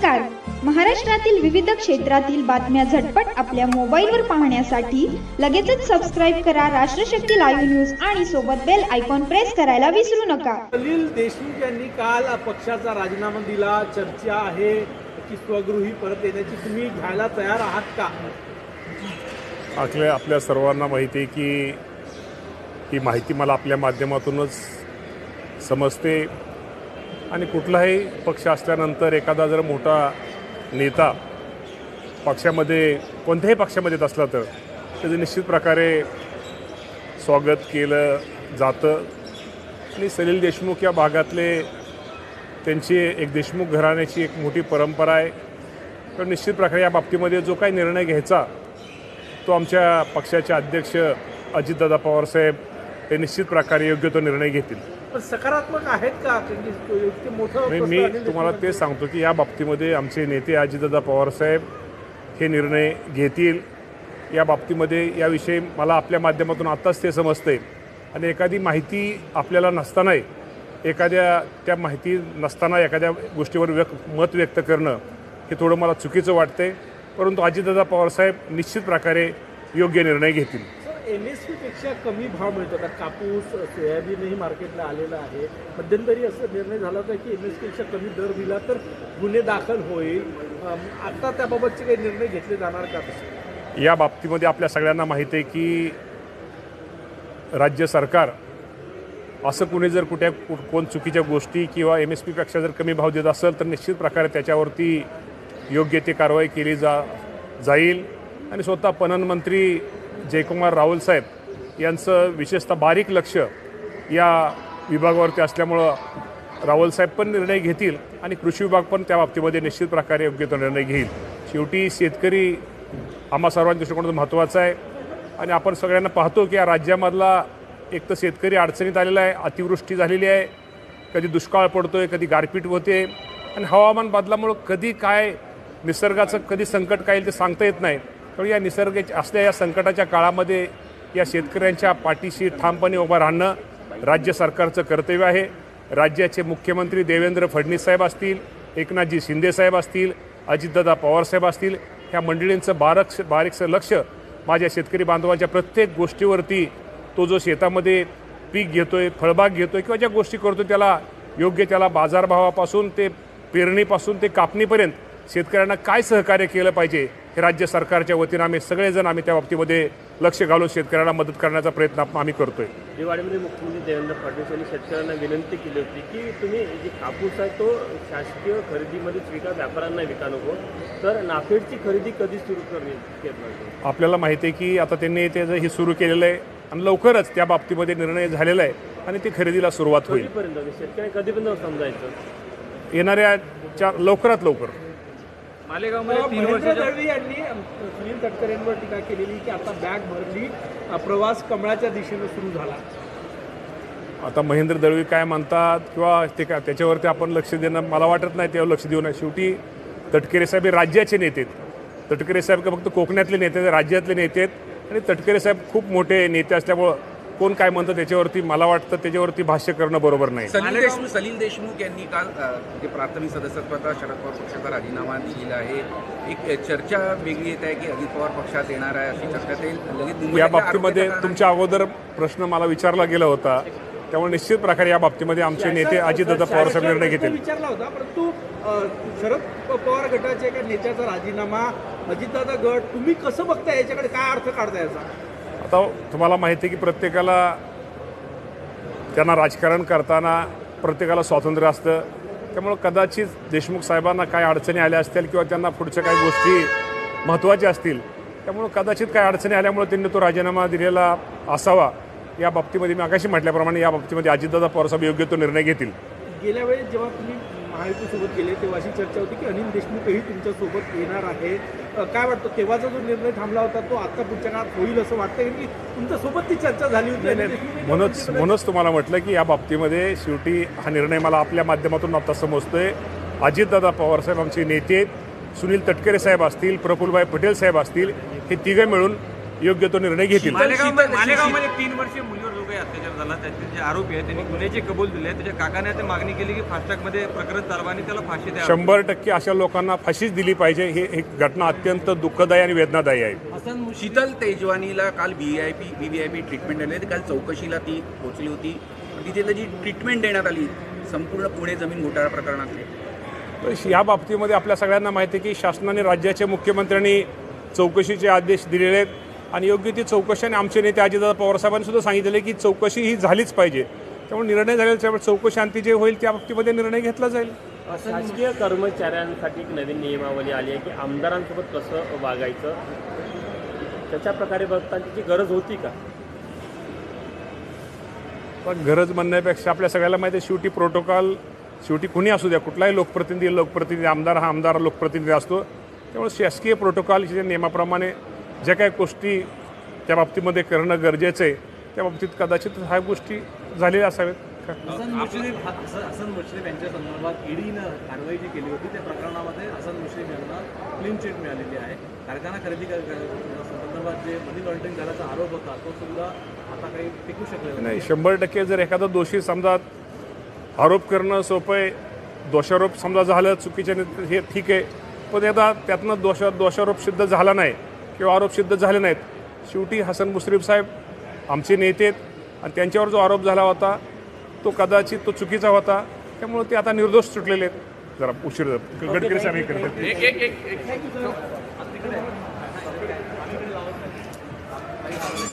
नमस्कार. महाराष्ट्रातील विविध क्षेत्रातील बातम्या झटपट आपल्या मोबाईलवर पाहण्यासाठी लगेचच सबस्क्राईब करा राष्ट्रशक्ती लाईव्ह न्यूज आणि सोबत बेल आयकॉन प्रेस करायला विसरू नका. सलील देशमुख यांनी काल पक्षाचा राजीनामा दिला. चर्चा आहे की स्वगृही परत येण्याची. तुम्ही घ्यायला तयार आहात का? आपल्या सर्वांना माहिती आहे की ही माहिती मला आपल्या माध्यमातूनच समजते आणि कुठलाही पक्ष असल्यानंतर एखादा जर मोठा नेता पक्षामध्ये कोणत्याही पक्षामध्ये असला तर त्याचं निश्चित प्रकारे स्वागत केलं जातं. आणि सलील देशमुख या भागातले त्यांची एक देशमुख घराण्याची एक मोठी परंपरा आहे. तर निश्चित प्रकारे या बाबतीमध्ये जो काही निर्णय घ्यायचा तो आमच्या पक्षाचे अध्यक्ष अजितदादा पवारसाहेब हे निश्चित प्रकारे योग्य तो निर्णय घेतील. पण सकारात्मक आहेत का? मी तुम्हाला ते सांगतो की या बाबतीमध्ये आमचे नेते अजितदादा पवारसाहेब हे निर्णय घेतील. या बाबतीमध्ये याविषयी मला आपल्या माध्यमातून आत्ताच ते समजते आणि एखादी माहिती आपल्याला नसतानाही त्या माहिती नसताना एखाद्या गोष्टीवर मत व्यक्त करणं हे थोडं मला चुकीचं वाटते. परंतु अजितदादा पवारसाहेब निश्चित प्रकारे योग्य निर्णय घेतील. MSP पेक्षा कमी भाव मिळतो का? कापूस सोयाबीनही मार्केटला आलेला आहे. मध्यंतरी असं निर्णय झाला होता की MSP पेक्षा कमी दर दिला तर गुन्हे दाखल होईल. आता त्याबाबतचे काही निर्णय घेतले जाणार का? या बाबतीमध्ये आपल्या सगळ्यांना माहिती आहे की राज्य सरकार असं कोणी जर कोण चुकीच्या गोष्टी किंवा MSP पेक्षा जर कमी भाव देत असेल तर निश्चित प्रकारे त्याच्यावरती योग्य ती कारवाई केली जाईल. आणि स्वतः पणन मंत्री जयकुमार रावल साहेब यांचं विशेषतः बारीक लक्ष या विभागावरती असल्यामुळं रावल साहेब पण निर्णय घेतील आणि कृषी विभाग पण त्या बाबतीमध्ये निश्चित प्रकारे योग्य तो निर्णय घेईल. शेवटी शेतकरी आम्हा सर्वांच्या दृष्टिकोनातून महत्त्वाचा आहे आणि आपण सगळ्यांना पाहतो की या राज्यामधला एक तर शेतकरी अडचणीत आलेला आहे. अतिवृष्टी झालेली आहे, कधी दुष्काळ पडतोय, कधी गारपीट होते आणि हवामान बदलामुळं कधी काय निसर्गाचं कधी संकट काय ते सांगता येत नाही. त्यामुळे या निसर्गाच्या असल्या या संकटाच्या काळामध्ये या शेतकऱ्यांच्या पाठीशी ठामपणे उभं राहणं राज्य सरकारचं कर्तव्य आहे. राज्याचे मुख्यमंत्री देवेंद्र फडणवीस साहेब असतील, एकनाथजी शिंदे साहेब असतील, अजितदादा पवारसाहेब असतील, ह्या मंडळींचं बारीकसं लक्ष माझ्या शेतकरी बांधवांच्या प्रत्येक गोष्टीवरती तो जो शेतामध्ये पीक घेतोय, फळबाग घेतोय किंवा ज्या गोष्टी करतो त्याला बाजारभावापासून ते पेरणीपासून ते कापणीपर्यंत शेतकऱ्यांना काय सहकार्य केलं पाहिजे हे राज्य सरकारच्या वतीनं आम्ही सगळेजण त्या बाबतीमध्ये लक्ष घालून शेतकऱ्यांना मदत करण्याचा प्रयत्न आम्ही करतोय. दिवाळीमध्ये मुख्यमंत्री देवेंद्र फडणवीस यांनी शेतकऱ्यांना विनंती केली होती की तुम्ही जे कापूस आहे तो शासकीय खरेदीमध्येच विका, व्यापाऱ्यांना विका नको. तर नाफेडची खरेदी कधी सुरू करण्यात? आपल्याला माहिती आहे की आता त्यांनी त्याचं हे सुरू केलेलं आहे आणि लवकरच त्या बाबतीमध्ये निर्णय झालेला आहे आणि ती खरेदीला सुरुवात होईल. शेतकरी कधीपर्यंत समजायचं? येणाऱ्या लवकरात लवकर. महेंद्र दळवी यांनी सुनील तटकरेंवर टीका केलेली की आता बॅग भरली, प्रवास कमळाच्या दिशेने सुरू झाला. आता महेंद्र दळवी काय म्हणतात किंवा ते काय त्याच्यावरती आपण लक्ष देणं मला वाटत नाही. त्यावर लक्ष देऊ नये. शेवटी तटकरे साहेब हे राज्याचे नेते आहेत. तटकरे साहेब फक्त कोकणातले नेते आहेत, राज्यातले नेते आहेत आणि तटकरे साहेब खूप मोठे नेते असल्यामुळं कोण काय म्हणतं त्याच्यावरती मला वाटतं त्याच्यावरती भाष्य करणं बरोबर नाही. सलील देशमुख यांनी काल जे प्राथमिक सदस्यत्वाचा शरद पवार पक्षाचा राजीनामा दिलेला आहे. एक चर्चा वेगळी येत आहे की अजित पवार पक्षात येणार आहे अशी चर्चा. या बाबतीमध्ये तुमच्या अगोदर प्रश्न मला विचारला गेला होता, त्यामुळे निश्चित प्रकारे या बाबतीमध्ये आमचे नेते अजितदादा पवारसाहेब निर्णय घेतील. विचारला होता परंतु शरद पवार गटाच्या एका नेत्याचा राजीनामा, अजितदादा गट, तुम्ही कसं बघताय याच्याकडे? काय अर्थ काढताय याचा? आता तुम्हाला माहिती आहे की प्रत्येकाला त्यांना राजकारण करताना प्रत्येकाला स्वातंत्र्य असतं. त्यामुळं कदाचित देशमुख साहेबांना काय अडचणी आल्या असतील किंवा त्यांना पुढच्या काही गोष्टी महत्त्वाच्या असतील, त्यामुळं कदाचित काय अडचणी आल्यामुळे त्यांनी तो राजीनामा दिलेला असावा. या बाबतीमध्ये मी आगाशी म्हटल्याप्रमाणे या बाबतीमध्ये अजितदादा पवारसाहेब योग्य तो निर्णय घेतील. गेल्या वेळेस जेव्हा तुम्ही महायुतीसोबत गेले तेव्हा अशी चर्चा होती की अनिल देशमुखही तुमच्यासोबत येणार आहे. काय वाटतं तेव्हाचा जो निर्णय थांबला होता तो आता पुढच्या काळात होईल असं वाटतं की तुमच्यासोबत ती चर्चा झाली होती? म्हणूनच तुम्हाला म्हटलं की या बाबतीमध्ये शेवटी हा निर्णय मला आपल्या माध्यमातून आता समजतोय. अजितदादा पवारसाहेब आमचे नेते, सुनील तटकरे साहेब असतील, प्रफुल्लभाई पटेल साहेब असतील, हे तिघे मिळून योग्य तो निर्णय घेतील. मालेगावमध्ये 3 वर्षीय मुलीवर जो काही अत्याचार झाला त्याचे जे आरोपी आहेत त्यांनी गुन्ह्याची कबूल दिली आहे. त्याच्या काकाने ते मागणी केली की फास्टॅगमध्ये प्रकरण चालवा आणि त्याला फाशी द्या. 100% अशा लोकांना फाशीच दिली पाहिजे. ही घटना अत्यंत दुःखदायी आणि वेदनादायी आहे. शीतल तेजवानीला काल VVIP ट्रीटमेंट आली. काल चौकशीला ती पोहोचली होती. तिथे जी ट्रीटमेंट देण्यात आली संपूर्ण पुणे जमीन घोटाळा प्रकरणातली, तर या बाबतीमध्ये आपल्या सगळ्यांना माहिती आहे की शासनाने राज्याच्या मुख्यमंत्र्यांनी चौकशीचे आदेश दिलेले आहेत आणि योग्य ती चौकशी, आणि आमचे नेते अजितदादा पवारसाहेबांनी सुद्धा सांगितले की चौकशी ही झालीच पाहिजे. त्यामुळे निर्णय झालेला चौकशी अंती जे होईल त्या बाबतीमध्ये निर्णय घेतला जाईल. शासकीय कर्मचाऱ्यांसाठी एक नवीन नियमावली आली आहे की आमदारांसोबत कसं वागायचं, त्याच्या प्रकारे बघताची गरज होती का? पण गरज म्हणण्यापेक्षा आपल्या सगळ्याला माहिती आहे शेवटी प्रोटोकॉल, शेवटी कुणी असू द्या, कुठलाही लोकप्रतिनिधी, आमदार हा आमदार लोकप्रतिनिधी असतो. त्यामुळे शासकीय प्रोटोकॉलच्या नियमाप्रमाणे ज्या काही गोष्टी त्या बाबतीमध्ये करणं गरजेचं आहे त्या बाबतीत कदाचित ह्या गोष्टी झालेल्या असाव्यात. हसन मुश्रीफ यांच्या संदर्भात ईडीनं कारवाई जी केली होती त्या प्रकरणामध्ये हसन मुश्रीफ यांना क्लीन चिट मिळालेली आहे. कारखाना खरेदी संदर्भात जे मनी लॉन्ड्रिंग झाल्याचा आरोप होता तो सुद्धा आता काही टिकू शकले नाही. 100% जर एखादा दोषी समजा आरोप करणं सोपं आहे, दोषारोप समजा झालं चुकीचे हे ठीक आहे, पण आता त्यातनं दोषारोप सिद्ध झाला नाही किंवा आरोप सिद्ध झाले नाहीत, शेवटी हसन मुश्रीफ साहेब आमचे नेते आहेत आणि त्यांच्यावर जो आरोप झाला होता तो कदाचित तो चुकीचा होता. त्यामुळे ते आता निर्दोष सुटलेले आहेत. जरा उशीर गडकरी साहेब